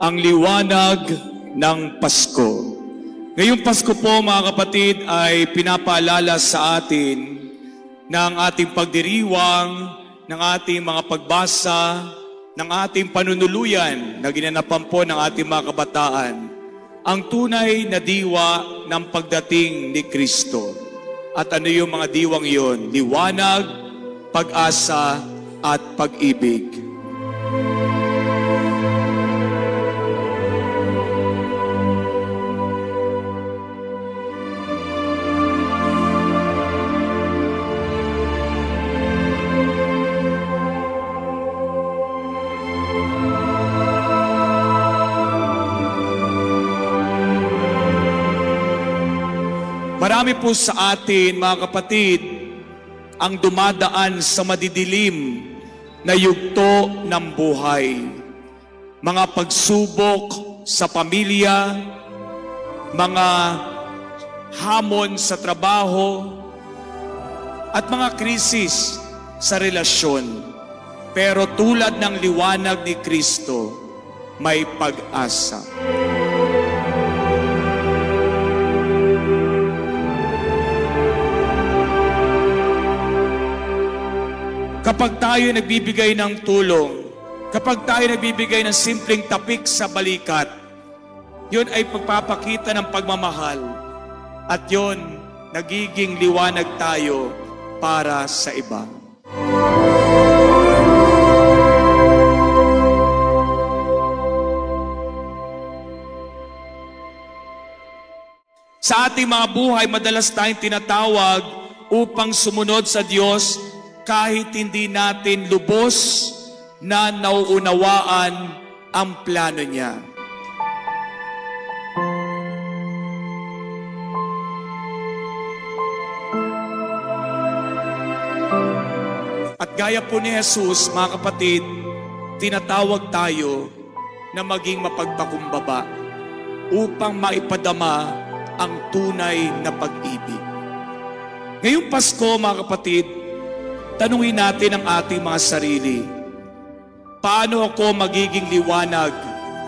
ang liwanag ng Pasko. Ngayong Pasko po mga kapatid ay pinapaalala sa atin ng ating pagdiriwang, ng ating mga pagbasa, ng ating panunuluyan na ginanapan po ng ating mga kabataan, ang tunay na diwa ng pagdating ni Kristo. At ano yung mga diwang yon? Liwanag, pag-asa, at pag-ibig. Marami po sa atin, mga kapatid, ang dumadaan sa madidilim na yugto ng buhay. Mga pagsubok sa pamilya, mga hamon sa trabaho, at mga krisis sa relasyon. Pero tulad ng liwanag ni Kristo, may pag-asa. Kapag tayo nagbibigay ng tulong, kapag tayo nagbibigay ng simpleng tapik sa balikat, yun ay pagpapakita ng pagmamahal at yun nagiging liwanag tayo para sa iba. Sa ating mga buhay, madalas tayong tinatawag upang sumunod sa Diyos kahit hindi natin lubos na nauunawaan ang plano niya. At gaya po ni Jesus, mga kapatid, tinatawag tayo na maging mapagpakumbaba upang maipadama ang tunay na pag-ibig. Ngayong Pasko, mga kapatid, tanungin natin ang ating mga sarili. Paano ako magiging liwanag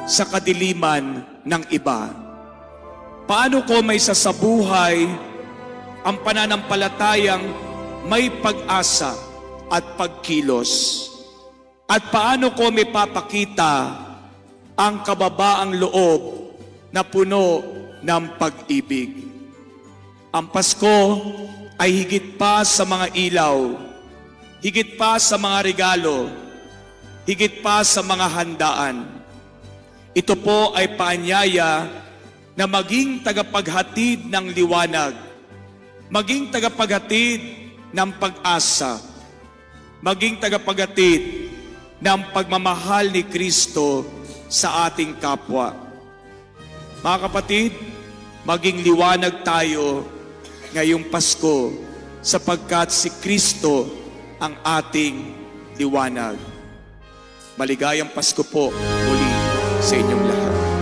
sa kadiliman ng iba? Paano ko may sasabuhay ang pananampalatayang may pag-asa at pagkilos? At paano ko may papakita ang kababaang loob na puno ng pag-ibig? Ang Pasko ay higit pa sa mga ilaw, higit pa sa mga regalo, higit pa sa mga handaan. Ito po ay paanyaya na maging tagapaghatid ng liwanag, maging tagapaghatid ng pag-asa, maging tagapaghatid ng pagmamahal ni Kristo sa ating kapwa. Mga kapatid, maging liwanag tayo ngayong Pasko sapagkat si Kristo ang ating liwanag. Maligayang Pasko po muli sa inyong lahat.